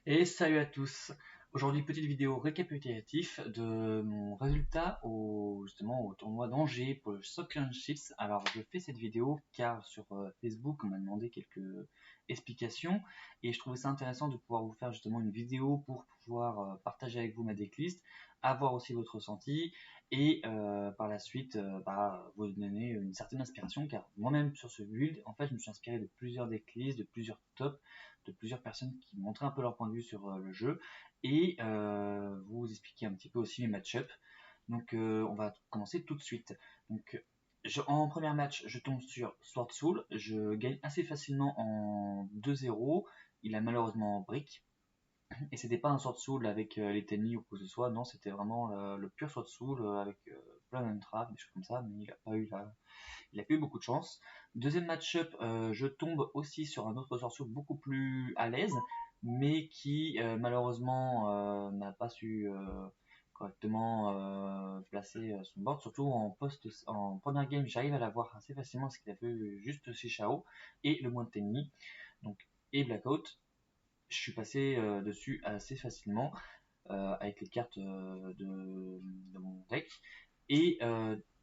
Et salut à tous. Aujourd'hui, petite vidéo récapitulatif de mon résultat justement au tournoi d'Angers pour le Sock Chips. Alors, je fais cette vidéo car sur Facebook, on m'a demandé quelques explications et je trouvais ça intéressant de pouvoir vous faire justement une vidéo pour pouvoir partager avec vous ma decklist, avoir aussi votre ressenti et par la suite vous donner une certaine inspiration car moi-même sur ce build, en fait, je me suis inspiré de plusieurs decklists, de plusieurs tops de plusieurs personnes qui montraient un peu leur point de vue sur le jeu et vous expliquer un petit peu aussi les match-up. Donc on va commencer tout de suite. Donc en premier match, je tombe sur Sword Soul, je gagne assez facilement en 2-0. Il a malheureusement brick. Et c'était pas un Sword Soul avec les tennis ou quoi que ce soit, non, c'était vraiment le pur Sword Soul avec plein d'entraves, des choses comme ça, mais il a pas eu beaucoup de chance. Deuxième match-up, je tombe aussi sur un autre sorceau beaucoup plus à l'aise, mais qui malheureusement n'a pas su correctement placer son board, surtout en première game, j'arrive à l'avoir assez facilement parce qu'il a fait juste Shao et le moins de Tenny, donc et Blackout. Je suis passé dessus assez facilement avec les cartes de mon deck. Et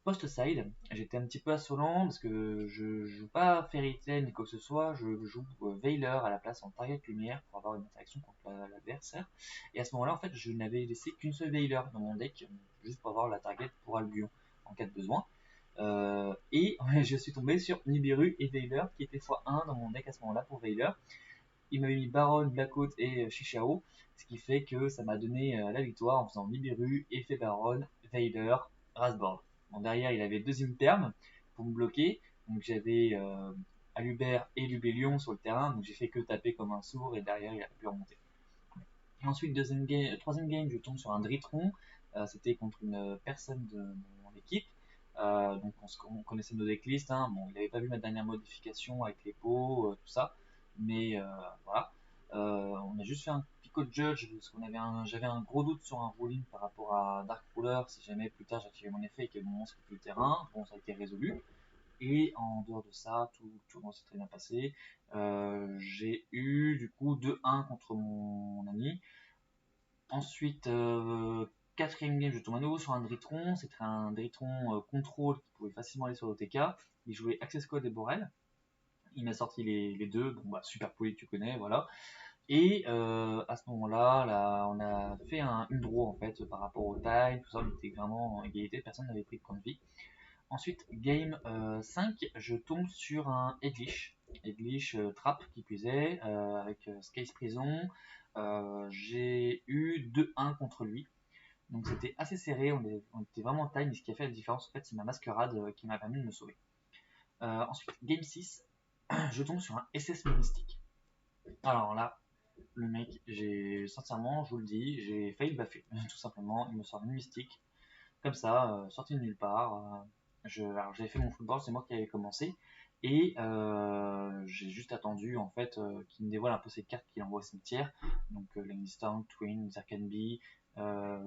post-side, j'étais un petit peu insolent parce que je joue pas Fairy Tail ni quoi que ce soit, je joue Veiler à la place en target lumière pour avoir une interaction contre l'adversaire. Et à ce moment-là, en fait, je n'avais laissé qu'une seule Veiler dans mon deck, juste pour avoir la target pour Albion en cas de besoin. Et je suis tombé sur Nibiru et Veiler qui était x1 dans mon deck à ce moment-là pour Veiler. Il m'avait mis Baron, Blackout et Chichao, ce qui fait que ça m'a donné la victoire en faisant Nibiru, effet Baron, Veiler, Rasboard. Bon, derrière, il avait deux Imperm pour me bloquer, donc j'avais Alubert et Lubellion sur le terrain, donc j'ai fait que taper comme un sourd et derrière, il a pu remonter. Et ensuite, troisième game, je tombe sur un Dritron, c'était contre une personne de mon équipe. Donc on connaissait nos decklists, hein. Bon, il n'avait pas vu ma dernière modification avec les pots, tout ça, mais voilà. On a juste fait un Pico Judge parce j'avais un gros doute sur un ruling par rapport à Dark Ruler si jamais plus tard j'activais mon effet et que mon monstre était le terrain. Bon, ça a été résolu. Et en dehors de ça, tout s'est très bien passé. J'ai eu du coup 2-1 contre mon ami. Ensuite, quatrième game, je tombe à nouveau sur un Dritron. C'était un Dritron contrôle qui pouvait facilement aller sur l'OTK. Il jouait Access Code et Borel. Il m'a sorti les deux. Bon, bah, super poli, tu connais, voilà. Et à ce moment-là, là, on a fait une draw en fait par rapport au time, tout ça, on était vraiment en égalité, personne n'avait pris de point de vie. Ensuite, game 5, je tombe sur un Edglish Trap qui puisait, avec Sky's Prison. J'ai eu 2-1 contre lui. Donc c'était assez serré, on était vraiment en time, mais ce qui a fait la différence, en fait, c'est ma masquerade qui m'a permis de me sauver. Ensuite, game 6, je tombe sur un SS Mystique. Alors là, le mec, sincèrement, je vous le dis, j'ai failli le baffer, tout simplement. Il me sort une mystique, comme ça, sorti de nulle part. Alors j'avais fait mon football, c'est moi qui avais commencé. Et j'ai juste attendu en fait qu'il me dévoile un peu ses cartes qu'il envoie au cimetière. Donc Lannister, Twin, Zerkanby.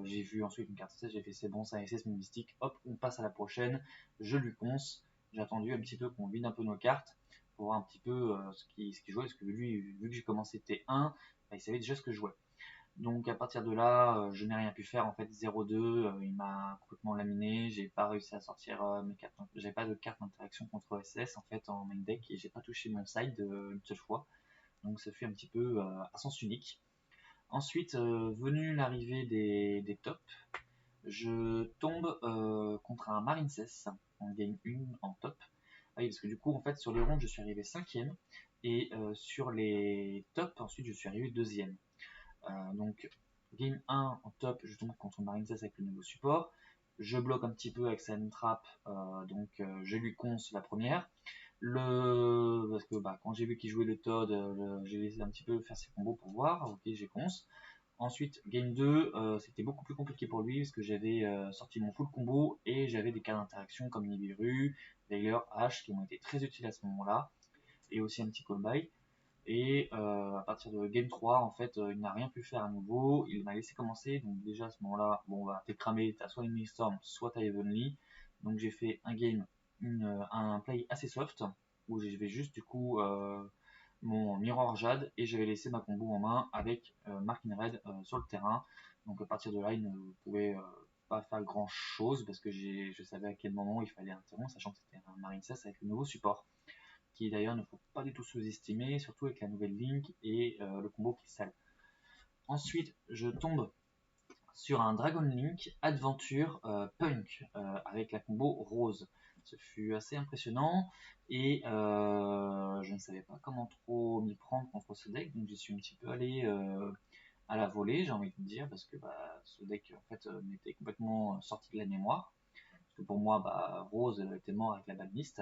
J'ai vu ensuite une carte 16, j'ai fait c'est bon, ça SS mystique. Hop, on passe à la prochaine. Je lui ponce. J'ai attendu un petit peu qu'on vide un peu nos cartes pour voir un petit peu ce qu'il jouait. Parce que lui, vu que j'ai commencé T1, bah, il savait déjà ce que je jouais. Donc à partir de là, je n'ai rien pu faire en fait 0-2, il m'a complètement laminé, j'ai pas réussi à sortir mes cartes, j'avais pas de carte d'interaction contre SS en fait en main deck et j'ai pas touché mon side une seule fois. Donc ça fait un petit peu à sens unique. Ensuite, venu l'arrivée des tops, je tombe contre un Marincess en game 1 en top. Ah oui, parce que du coup en fait sur les rondes je suis arrivé 5ème et sur les tops ensuite je suis arrivé 2ème. Donc, game 1 en top, je tombe contre Marincess avec le nouveau support. Je bloque un petit peu avec sa trap, donc je lui conce la première. Parce que quand j'ai vu qu'il jouait le Todd, j'ai laissé un petit peu faire ses combos pour voir. Ok, j'ai conce. Ensuite, game 2, c'était beaucoup plus compliqué pour lui parce que j'avais sorti mon full combo et j'avais des cas d'interaction comme Nibiru, d'ailleurs H qui m'ont été très utiles à ce moment-là et aussi un petit call by. Et à partir de game 3, en fait, il n'a rien pu faire à nouveau. Il m'a laissé commencer. Donc déjà à ce moment-là, bon, bah, t'es cramé, t'as soit une Storm, soit t'as Evenly. Donc j'ai fait un game, un play assez soft, où je vais juste du coup mon Mirror Jade et j'avais laissé ma combo en main avec Markin Red sur le terrain. Donc à partir de là, il ne pouvait pas faire grand chose parce que je savais à quel moment il fallait interrompre, sachant que c'était un Marine 16 avec le nouveau support, qui d'ailleurs ne faut pas du tout sous-estimer, surtout avec la nouvelle Link et le combo Crystal. Ensuite, je tombe sur un Dragon Link Adventure Punk avec la combo rose. Ce fut assez impressionnant et je ne savais pas comment trop m'y prendre contre ce deck, donc je suis un petit peu allé à la volée, j'ai envie de dire, parce que ce deck en fait m'était complètement sorti de la mémoire. Parce que pour moi, Rose était mort avec la banlist.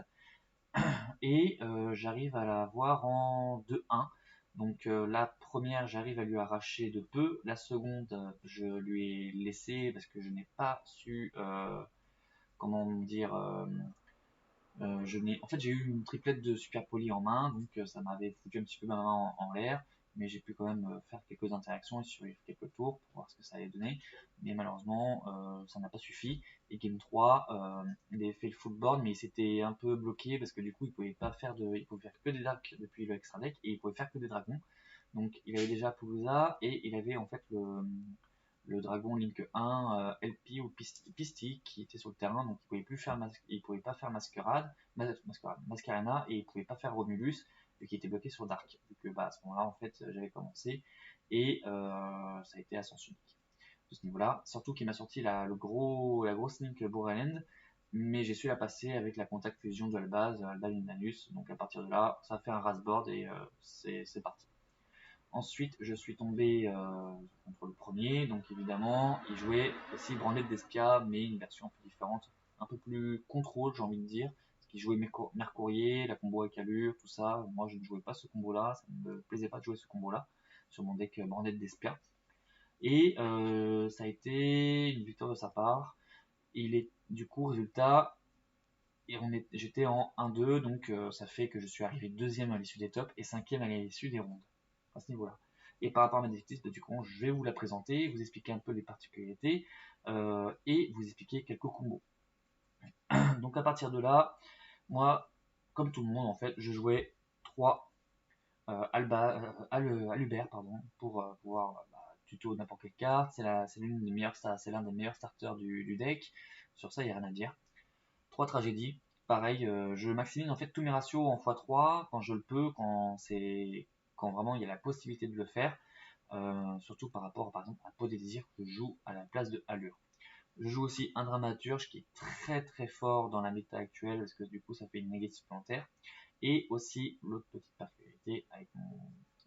Et j'arrive à la voir en 2-1. Donc la première, j'arrive à lui arracher de peu. La seconde, je lui ai laissé parce que je n'ai pas su, comment dire, en fait, j'ai eu une triplette de super poli en main, donc ça m'avait foutu un petit peu ma main en l'air, mais j'ai pu quand même faire quelques interactions et survivre quelques tours pour voir ce que ça allait donner. Mais malheureusement, ça n'a pas suffi. Et Game 3, il avait fait le full board, mais il s'était un peu bloqué parce que du coup, il pouvait pas faire il pouvait faire que des darks depuis le extra deck et il pouvait faire que des dragons. Donc, il avait déjà Pulusa et il avait en fait le dragon Link 1 LP ou Pisty qui était sur le terrain, donc il pouvait pas faire Mascarena et il pouvait pas faire Romulus vu qu'il était bloqué sur Dark. Donc à ce moment-là en fait j'avais commencé et ça a été ascension de ce niveau-là, surtout qu'il m'a sorti la grosse Link Borderland, mais j'ai su la passer avec la contact fusion de Albaz, Alba Luminanus, donc à partir de là ça a fait un rasboard et c'est parti. Ensuite, je suis tombé contre le premier, donc évidemment, il jouait aussi Branded d'Espia, mais une version un peu différente, un peu plus contrôle, j'ai envie de dire, parce qu'il jouait Mercourier, la combo avec Allure, tout ça. Moi, je ne jouais pas ce combo-là, ça ne me plaisait pas de jouer ce combo-là sur mon deck Branded d'Espia. Et ça a été une victoire de sa part. Il est du coup, résultat, j'étais en 1-2, donc ça fait que je suis arrivé deuxième à l'issue des tops et cinquième à l'issue des rondes à ce niveau-là. Et par rapport à mes effectifs, du coup, je vais vous la présenter, vous expliquer un peu les particularités et vous expliquer quelques combos. Donc à partir de là, moi, comme tout le monde en fait, je jouais 3 Alubert pour pouvoir tuto n'importe quelle carte. C'est l'un des meilleurs starters du deck. Sur ça, il n'y a rien à dire. 3 tragédies. Pareil, je maximise en fait tous mes ratios en x3 quand je le peux, quand vraiment il y a la possibilité de le faire. Surtout par rapport par exemple à Peau des Désirs que je joue à la place de Allure. Je joue aussi un Dramaturge qui est très très fort dans la méta actuelle parce que du coup ça fait une négative supplémentaire. Et aussi l'autre petite particularité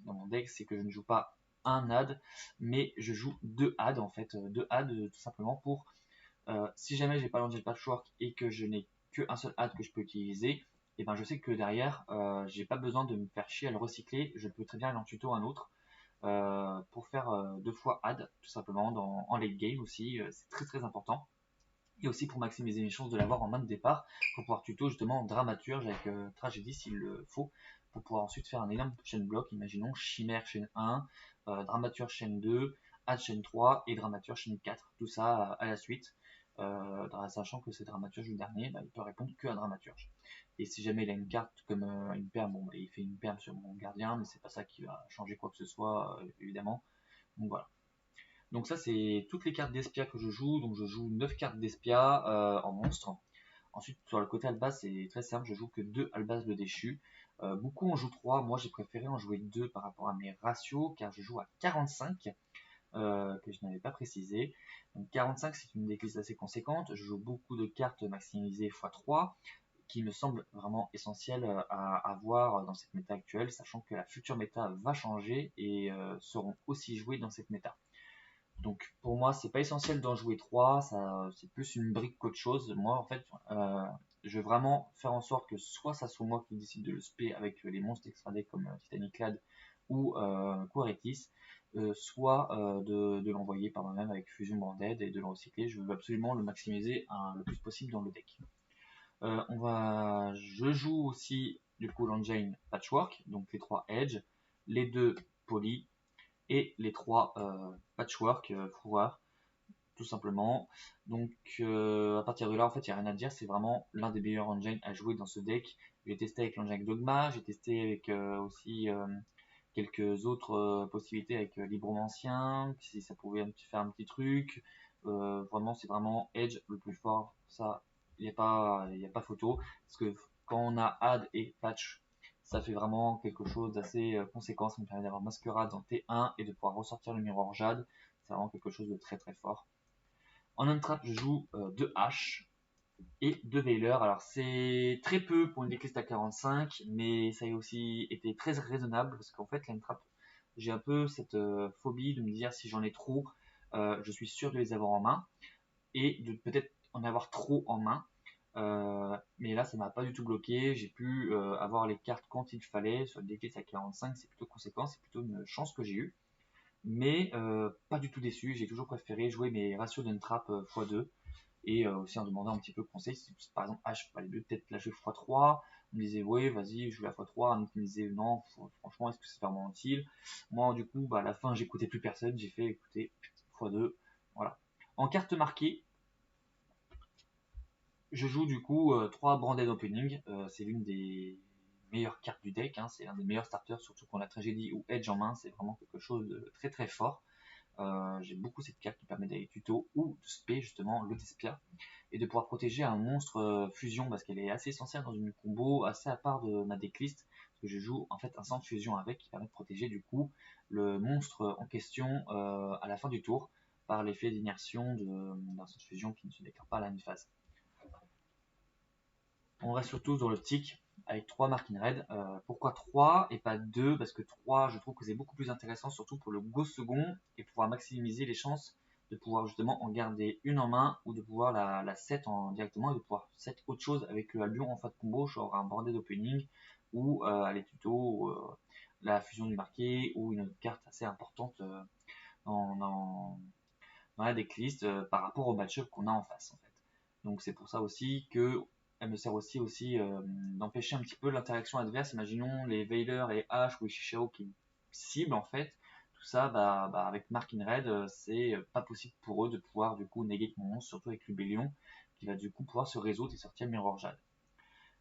dans mon deck, c'est que je ne joue pas un ad, mais je joue 2 ads en fait, 2 ads tout simplement pour si jamais j'ai pas l'Angel Patchwork et que je n'ai qu'un seul add que je peux utiliser, et ben je sais que derrière j'ai pas besoin de me faire chier à le recycler, je peux très bien aller en tuto un autre pour faire 2 fois add tout simplement en late game aussi, c'est très très important. Et aussi pour maximiser mes chances de l'avoir en main de départ, pour pouvoir tuto justement en dramaturge avec tragédie s'il le faut, pour pouvoir ensuite faire un énorme chaîne bloc, imaginons chimère chaîne 1, dramaturge chaîne 2, add chaîne 3 et dramaturge chaîne 4, tout ça à la suite. Sachant que c'est dramaturge le dernier, il peut répondre que à dramaturge. Et si jamais il a une carte comme une perme, il fait une perme sur mon gardien, mais c'est pas ça qui va changer quoi que ce soit, évidemment. Donc voilà. Donc ça c'est toutes les cartes d'Espia que je joue, donc je joue 9 cartes d'Espia en monstre. Ensuite sur le côté Albaz c'est très simple, je joue que 2 Albaz le déchu. Beaucoup en jouent 3, moi j'ai préféré en jouer 2 par rapport à mes ratios car je joue à 45 que je n'avais pas précisé. Donc 45 c'est une déclisse assez conséquente, je joue beaucoup de cartes maximisées x3 qui me semble vraiment essentiel à avoir dans cette méta actuelle, sachant que la future méta va changer et seront aussi jouées dans cette méta. Donc pour moi, c'est pas essentiel d'en jouer 3, c'est plus une brique qu'autre chose. Moi, en fait, je veux vraiment faire en sorte que soit ça soit moi qui décide de le spé avec les monstres extradés comme Titaniclad ou Quaretis, soit de l'envoyer par moi-même avec Fusion Branded et de le recycler. Je veux absolument le maximiser le plus possible dans le deck. Je joue aussi du coup l'engine Patchwork, donc les 3 Edge, les 2 Poly et les 3 Patchwork pouvoir. tout simplement. Donc à partir de là, en fait, il n'y a rien à dire, c'est vraiment l'un des meilleurs engines à jouer dans ce deck. J'ai testé avec l'engine Dogma, j'ai testé avec aussi quelques autres possibilités avec Libromancien, si ça pouvait faire un petit truc. Vraiment, c'est vraiment Edge le plus fort, ça, il n'y a pas photo, parce que quand on a Add et Patch, ça fait vraiment quelque chose d'assez conséquent. Ça me permet d'avoir Masquerade en T1 et de pouvoir ressortir le Mirror Jade. C'est vraiment quelque chose de très très fort. En Untrap, je joue 2 H et 2 Veiler. Alors c'est très peu pour une decklist à 45, mais ça a aussi été très raisonnable parce qu'en fait l'Untrap, j'ai un peu cette phobie de me dire si j'en ai trop, je suis sûr de les avoir en main et de peut-être en avoir trop en main. Mais là, ça m'a pas du tout bloqué. J'ai pu avoir les cartes quand il fallait. Sur le decklist à 45, c'est plutôt conséquent. C'est plutôt une chance que j'ai eue. Mais pas du tout déçu. J'ai toujours préféré jouer mes ratios d'un-trap x2. Et aussi en demandant un petit peu conseil. Si, par exemple, H, fallait peut-être la jouer x3. On me disait, ouais, vas-y, joue la x3. Un autre me disait, non, franchement, est-ce que c'est vraiment utile? Moi, du coup, à la fin, j'écoutais plus personne. J'ai fait écouter x2. Voilà. En carte marquée, je joue du coup 3 Branded Opening, c'est l'une des meilleures cartes du deck, hein. C'est l'un des meilleurs starters, surtout quand la tragédie ou Edge en main, c'est vraiment quelque chose de très très fort. J'aime beaucoup cette carte qui permet d'aller tuto ou de spé justement le Despia et de pouvoir protéger un monstre fusion parce qu'elle est assez essentielle dans une combo assez à part de ma decklist parce que je joue en fait un centre fusion avec qui permet de protéger du coup le monstre en question à la fin du tour par l'effet d'inertion d'un centre fusion qui ne se déclare pas à la mi-phase. On reste surtout dans l'optique avec 3 Marking Red. Pourquoi 3 et pas 2? Parce que 3, je trouve que c'est beaucoup plus intéressant, surtout pour le go second, et pouvoir maximiser les chances de pouvoir justement en garder une en main ou de pouvoir la set directement et de pouvoir set autre chose avec le Albion en fin de combo, genre un bordé d'opening ou les tutos, la fusion du marqué ou une autre carte assez importante dans, dans, dans la decklist par rapport au match-up qu'on a en face en fait. Donc c'est pour ça aussi que elle me sert aussi d'empêcher un petit peu l'interaction adverse. Imaginons les Veiler et H ou Ishishao qui ciblent en fait. Tout ça, avec Mark in Red, c'est pas possible pour eux de pouvoir du coup negate mon monstre, surtout avec Lubellion, qui va du coup pouvoir se résoudre et sortir Mirror Jade.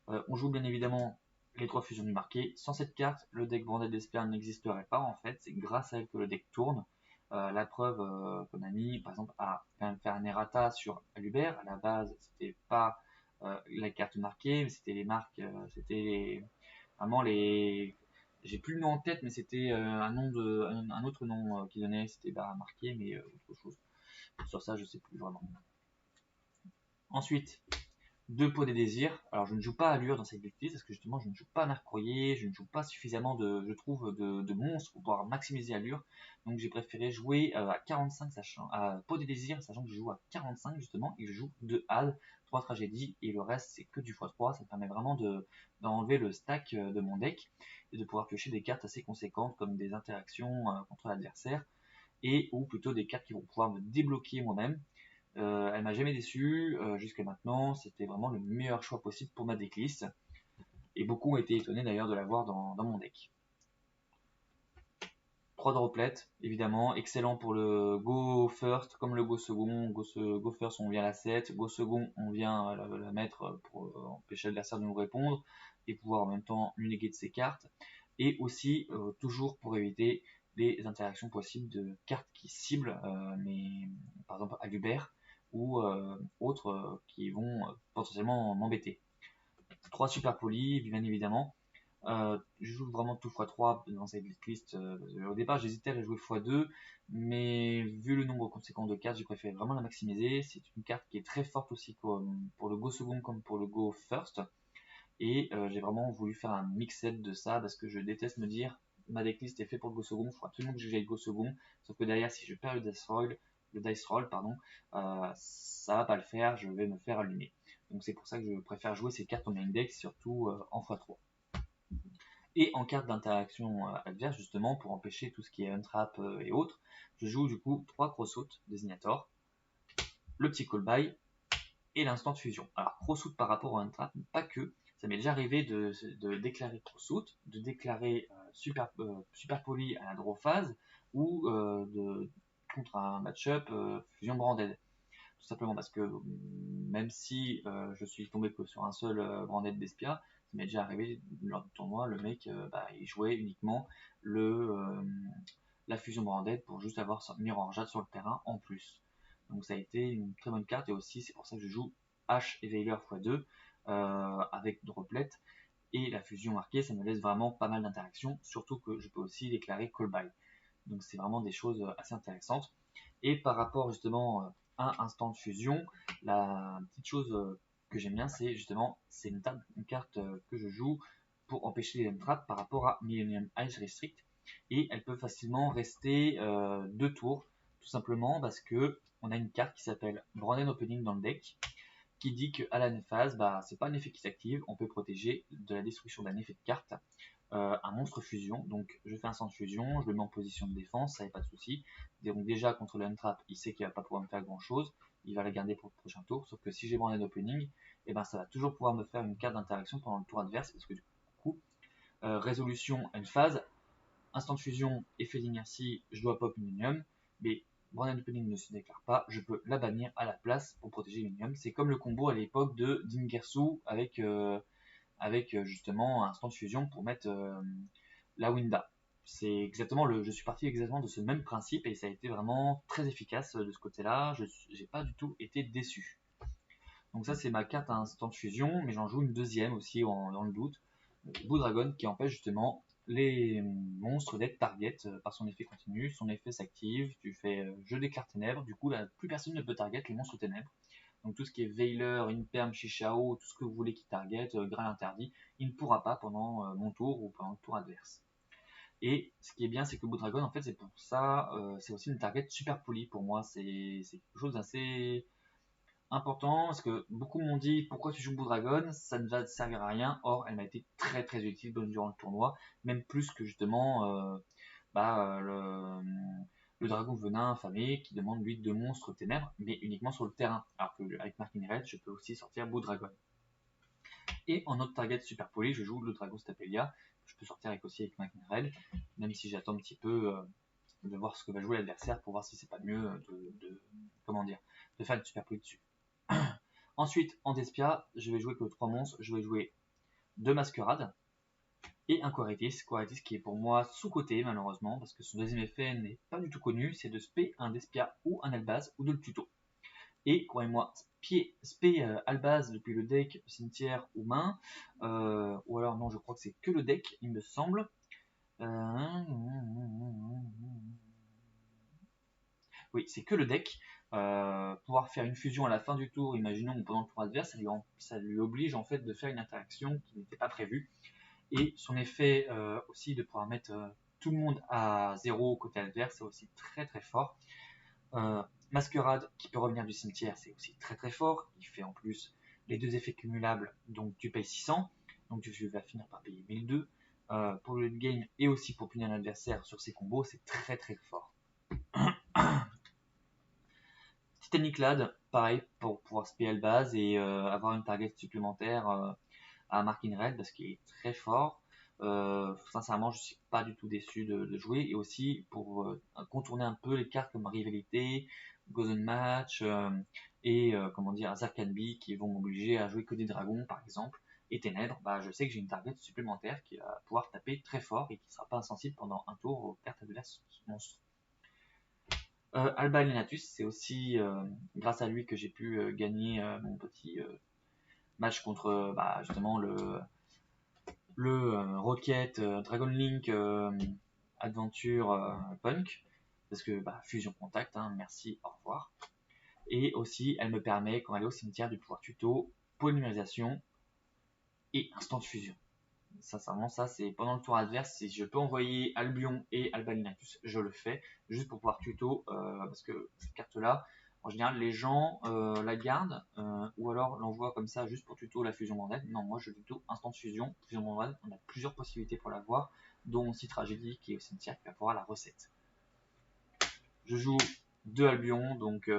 On joue bien évidemment les 3 fusions du marqué. Sans cette carte, le deck Branded d'Esper n'existerait pas en fait. C'est grâce à elle que le deck tourne. La preuve qu'on a mis, par exemple, à quand même faire un errata sur Albert. À la base, c'était pas la carte marquée, mais c'était les marques, vraiment les. J'ai plus le nom en tête, mais c'était un autre nom qui donnait, c'était marqué, mais autre chose. Sur ça, je sais plus vraiment. Ensuite, 2 pots des désirs. Alors je ne joue pas à Allure dans cette decklist parce que justement je ne joue pas Merc Courrier, je ne joue pas suffisamment je trouve, de monstres pour pouvoir maximiser Allure. Donc j'ai préféré jouer à 45 sachant à pot des désirs, sachant que je joue à 45 justement et je joue 2 Had, 3 tragédies et le reste c'est que du x3. Ça me permet vraiment d'enlever le stack de mon deck et de pouvoir piocher des cartes assez conséquentes comme des interactions contre l'adversaire et ou plutôt des cartes qui vont pouvoir me débloquer moi-même. Elle m'a jamais déçu jusqu'à maintenant. C'était vraiment le meilleur choix possible pour ma decklist. Et beaucoup ont été étonnés d'ailleurs de l'avoir dans mon deck. 3 droplets, évidemment, excellent pour le go first comme le go second. Go first, on vient la set. Go second, on vient la mettre pour empêcher l'adversaire de nous répondre et pouvoir en même temps lui néguer de ses cartes. Et aussi, toujours pour éviter les interactions possibles de cartes qui ciblent, mais par exemple Albert ou autres qui vont potentiellement m'embêter. 3 super polis, bien évidemment. Je joue vraiment tout x3 dans cette list. Au départ, j'hésitais à jouer x2, mais vu le nombre conséquent de cartes, j'ai préféré vraiment la maximiser. C'est une carte qui est très forte aussi pour le go second comme pour le go first. Et j'ai vraiment voulu faire un mix-up de ça parce que je déteste me dire ma decklist est fait pour le go second, il faut absolument que j'aille go second. Sauf que derrière, si je perds le dice roll, ça va pas le faire, je vais me faire allumer. Donc c'est pour ça que je préfère jouer ces cartes en main deck, surtout en x3. Et en carte d'interaction adverse, justement, pour empêcher tout ce qui est untrap et autres, je joue du coup 3 crossout désignator, le petit call by et l'instant de fusion. Alors crossout par rapport au untrap, mais pas que. Ça m'est déjà arrivé de déclarer crossout, de déclarer super poli à la draw phase ou contre un match-up fusion branded. tout simplement parce que même si je suis tombé que sur un seul Branded d'Espia, ça m'est déjà arrivé lors du tournoi, le mec il jouait uniquement la fusion Branded pour juste avoir son Mirror Jade sur le terrain en plus. Donc ça a été une très bonne carte, et aussi c'est pour ça que je joue H et Veiler x2 avec Droplet, et la fusion marquée, ça me laisse vraiment pas mal d'interactions, surtout que je peux aussi déclarer Call By. Donc c'est vraiment des choses assez intéressantes. Et par rapport justement à Instant de Fusion, la petite chose que j'aime bien, c'est justement c'est une carte que je joue pour empêcher les traps par rapport à Millennium Ice Restrict, et elle peut facilement rester 2 tours, tout simplement parce que on a une carte qui s'appelle Branded Opening dans le deck, qui dit qu'à la phase, c'est pas un effet qui s'active, on peut protéger de la destruction d'un effet de carte un monstre fusion. Donc je fais un sang de fusion, je le mets en position de défense, ça n'est pas de souci. Donc déjà contre le trap, il sait qu'il va pas pouvoir me faire grand chose, il va la garder pour le prochain tour, sauf que si j'ai Branded Opening, et ça va toujours pouvoir me faire une carte d'interaction pendant le tour adverse, parce que du coup, résolution à une phase, instant de fusion, effet d'inertie, je dois pop Millennium, mais Branded Opening ne se déclare pas, je peux la bannir à la place pour protéger Millennium. C'est comme le combo à l'époque de Dingersu avec justement un instant de fusion pour mettre la Winda. Je suis parti exactement de ce même principe, et ça a été vraiment très efficace de ce côté-là. Je n'ai pas du tout été déçu. Donc ça c'est ma carte à instant de fusion, mais j'en joue une deuxième aussi dans le doute, Boodragon, qui empêche justement les monstres d'être target par son effet continu. Son effet s'active, tu fais je déclare ténèbres, du coup là plus personne ne peut target les monstres ténèbres. Donc tout ce qui est Veiler, Imperm, Chichao, tout ce que vous voulez qui target, Graal interdit, il ne pourra pas pendant mon tour ou pendant le tour adverse. Et ce qui est bien, c'est que Boodragon, en fait, c'est pour ça, c'est aussi une target super polie pour moi. C'est quelque chose d'assez important, parce que beaucoup m'ont dit pourquoi tu joues Boodragon, ça ne va servir à rien. Or, elle m'a été très très utile durant le tournoi, même plus que justement le dragon venin affamé qui demande lui 2 monstres ténèbres, mais uniquement sur le terrain. Alors qu'avec Marking Red, je peux aussi sortir Boodragon. Et en autre target super poli, je joue le dragon Stapelia. Je peux sortir aussi avec Marking Red, même si j'attends un petit peu de voir ce que va jouer l'adversaire pour voir si c'est pas mieux de faire une super poli dessus. Ensuite, en Despia, je vais jouer que 3 monstres. Je vais jouer 2 Masquerades et un Quaritis. Quaritis qui est pour moi sous-côté malheureusement, parce que son deuxième effet n'est pas du tout connu, c'est de spé un Despia ou un Albaz, ou de le tuto. Et croyez-moi, spé Albaz depuis le deck cimetière ou main, ou alors non, je crois que c'est que le deck, il me semble. Oui, c'est que le deck. Pouvoir faire une fusion à la fin du tour, imaginons, ou pendant le tour adverse, ça lui oblige en fait de faire une interaction qui n'était pas prévue. Et son effet aussi de pouvoir mettre tout le monde à 0 côté adverse, c'est aussi très très fort. Masquerade qui peut revenir du cimetière, c'est aussi très très fort. Il fait en plus les 2 effets cumulables, donc tu payes 600, donc tu vas finir par payer 1002 pour le game, et aussi pour punir l'adversaire sur ses combos, c'est très très fort. Titanic Lad, pareil, pour pouvoir spé base et avoir une target supplémentaire à Marking Red, parce qu'il est très fort. Sincèrement, je suis pas du tout déçu de jouer, et aussi pour contourner un peu les cartes comme Rivalité, Golden Match et Zarkanbi, qui vont m'obliger à jouer que des dragons par exemple, et Ténèbres, je sais que j'ai une target supplémentaire qui va pouvoir taper très fort et qui ne sera pas insensible pendant un tour aux cartes adverses monstres. Alba Lenatus, c'est aussi grâce à lui que j'ai pu gagner mon petit match contre justement le Rocket Dragon Link Adventure Punk, parce que fusion contact, merci, au revoir. Et aussi elle me permet, quand elle est au cimetière, de pouvoir tuto polymérisation et instant de fusion. Sincèrement, ça c'est pendant le tour adverse, si je peux envoyer Albion et Alba Lenatus, je le fais, juste pour pouvoir tuto, parce que cette carte là, en général les gens la gardent ou alors l'envoient comme ça juste pour tuto la fusion Branded. Non, moi je tuto instant de fusion Branded. On a plusieurs possibilités pour l'avoir, dont aussi Tragédie qui est au cimetière, qui va pouvoir la recette. Je joue 2 Albion, donc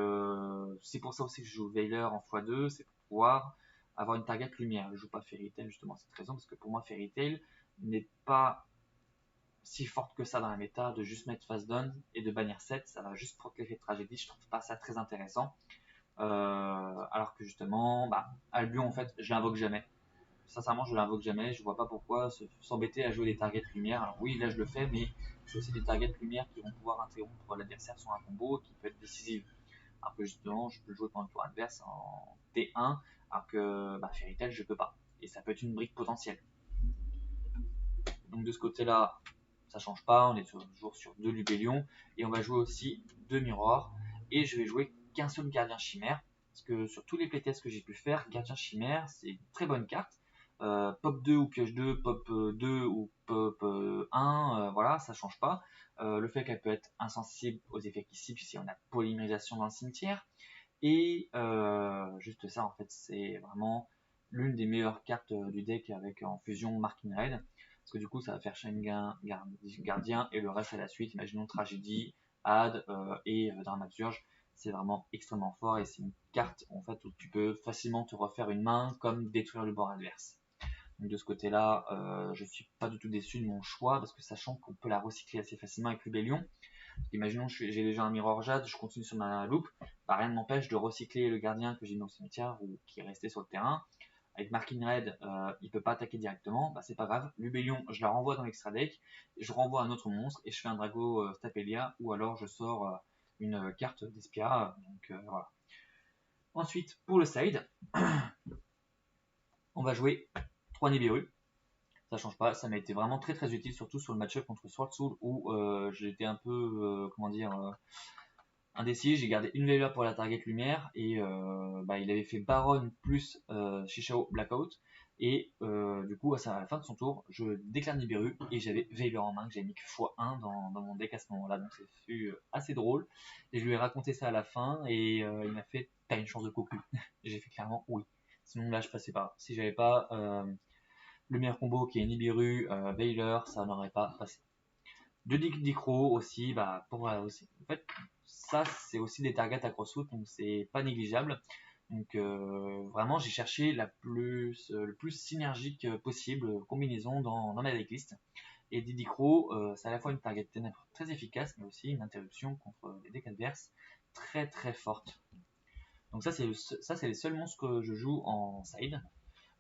c'est pour ça aussi que je joue Veiler en x2, c'est pour pouvoir avoir une target lumière. Je joue pas Fairy Tail justement à cette raison, parce que pour moi Fairy Tail n'est pas si forte que ça dans la méta, de juste mettre Fast Down et de bannir 7, ça va juste protéger Tragédie, je trouve pas ça très intéressant. alors que justement, bah, Albion, en fait, je l'invoque jamais. Sincèrement, je l'invoque jamais. Je vois pas pourquoi s'embêter à jouer des targets lumière. Alors oui, là je le fais, mais c'est aussi des targets lumière qui vont pouvoir interrompre l'adversaire sur un combo qui peut être décisif. Alors que justement, je peux le jouer pendant le tour adverse en T1, alors que bah, Fairy Tail, je peux pas. Et ça peut être une brique potentielle. Donc de ce côté-là, ça change pas. On est toujours sur 2 Lubellion. Et on va jouer aussi 2 Mirror. Et je vais jouer qu'un seul gardien chimère. Parce que sur tous les playtests que j'ai pu faire, gardien chimère, c'est une très bonne carte. Pop 2 ou pioche 2, pop 2 ou pop 1, voilà, ça change pas. Le fait qu'elle peut être insensible aux effets qui ciblent si on a polymérisation dans le cimetière. Et juste ça, en fait, c'est vraiment l'une des meilleures cartes du deck avec en fusion Marking Red. Parce que du coup, ça va faire Shengun, Gardien et le reste à la suite. Imaginons Tragédie, Ad et Dramaturge. C'est vraiment extrêmement fort et c'est une carte en fait où tu peux facilement te refaire une main comme détruire le bord adverse. Donc de ce côté-là, je suis pas du tout déçu de mon choix parce que sachant qu'on peut la recycler assez facilement avec Lubellion, imaginons j'ai déjà un Mirror Jade, je continue sur ma loupe, bah, rien ne m'empêche de recycler le gardien que j'ai mis au cimetière ou qui est resté sur le terrain. Avec Marking Red, il peut pas attaquer directement, bah, c'est pas grave. Lubellion, je la renvoie dans l'extra deck, je renvoie un autre monstre et je fais un Drago Stapelia ou alors je sors une carte d'Espia. Voilà. Ensuite, pour le side, on va jouer 3 Nibiru. Ça change pas, ça m'a été vraiment très très utile, surtout sur le match-up contre Sword Soul où j'étais un peu, comment dire, indécis. J'ai gardé une Veiler pour la target lumière et bah, il avait fait Baron plus Shishao Blackout. Et du coup, à la fin de son tour, je déclare Nibiru et j'avais Veiler en main que j'avais mis que x1 dans mon deck à ce moment-là. Donc c'est fut assez drôle. Et je lui ai raconté ça à la fin et il m'a fait t'as une chance de cocu. J'ai fait clairement oui. Sinon là je passais pas. Si j'avais pas le meilleur combo qui est Nibiru, Veiler, ça n'aurait pas passé. De Dicro aussi, bah pour aussi. En fait, ça c'est aussi des targets à crossfoot, donc c'est pas négligeable. Donc vraiment j'ai cherché le plus synergique possible combinaison dans ma decklist. Et Didicro, c'est à la fois une target ténèbres très efficace, mais aussi une interruption contre les decks adverses très très forte. Donc ça c'est les seuls monstres que je joue en side.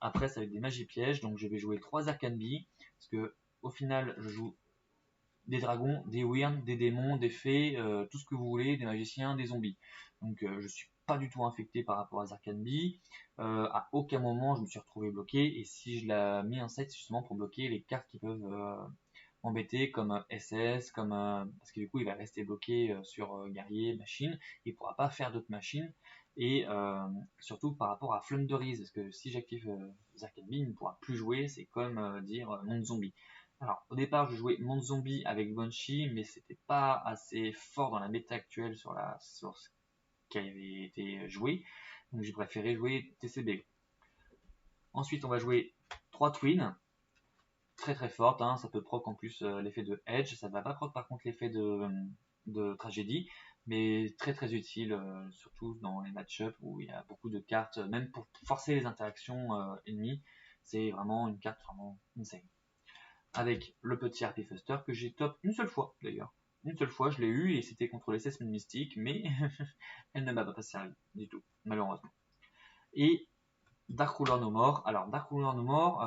Après ça va être des magies pièges, donc je vais jouer 3 Arcane Bee, parce que au final je joue des dragons, des wyrms, des démons, des fées, tout ce que vous voulez, des magiciens, des zombies. Donc je suis pas du tout infecté par rapport à Zarkanbi. À aucun moment je me suis retrouvé bloqué et si je l'ai mis en set c'est justement pour bloquer les cartes qui peuvent m'embêter comme SS, comme parce que du coup il va rester bloqué sur guerrier, machine, il pourra pas faire d'autres machines et surtout par rapport à Flunderies parce que si j'active Zarkanbi il ne pourra plus jouer, c'est comme dire monde zombie. Alors, au départ, je jouais Monde Zombie avec Banshee, mais c'était pas assez fort dans la méta actuelle sur ce qui avait été joué. Donc, j'ai préféré jouer TCB. Ensuite, on va jouer 3 Twins. Très très fortes, hein. Ça peut proc en plus l'effet de Edge. Ça ne va pas proc par contre l'effet de Tragédie, mais très très utile, surtout dans les match-up où il y a beaucoup de cartes, même pour forcer les interactions ennemies. C'est vraiment une carte vraiment insane. Avec le petit Harpy Fuster que j'ai top une seule fois d'ailleurs. Une seule fois, je l'ai eu et c'était contre les Sesame Mystique, mais elle ne m'a pas servi du tout, malheureusement. Et Dark Ruler No More. Alors, Dark Ruler No More,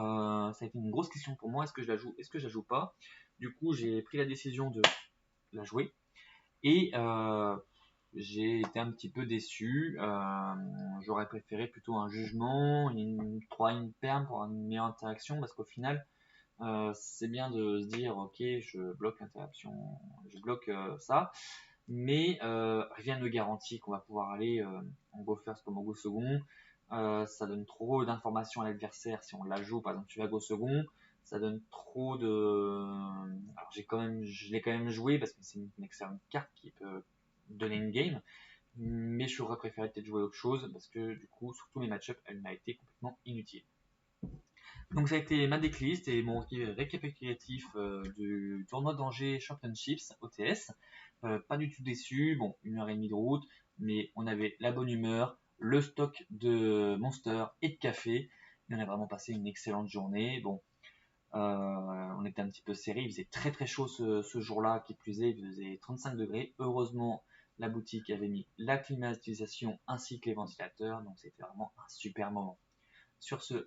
ça a été une grosse question pour moi. Est-ce que je la joue, est-ce que je la joue pas? Du coup, j'ai pris la décision de la jouer et j'ai été un petit peu déçu. J'aurais préféré plutôt un jugement, une 3 in perm pour une meilleure interaction parce qu'au final, c'est bien de se dire ok je bloque l'interruption, je bloque ça, mais rien ne garantit qu'on va pouvoir aller en go first comme en go second. Ça donne trop d'informations à l'adversaire si on la joue, par exemple tu vas go second, ça donne trop de. Alors je l'ai quand même joué parce que c'est une excellente carte qui peut donner une game, mais j'aurais préféré peut-être jouer autre chose parce que du coup sur tous mes match-up elle m'a été complètement inutile. Donc ça a été ma decklist et mon récapitulatif du tournoi d'Angers Championships OTS. Pas du tout déçu, bon, 1h30 de route, mais on avait la bonne humeur, le stock de Monster et de café, et on a vraiment passé une excellente journée. Bon, on était un petit peu serré, il faisait très très chaud ce jour-là, qui plus est, il faisait 35 degrés. Heureusement, La boutique avait mis la climatisation ainsi que les ventilateurs, donc c'était vraiment un super moment. Sur ce,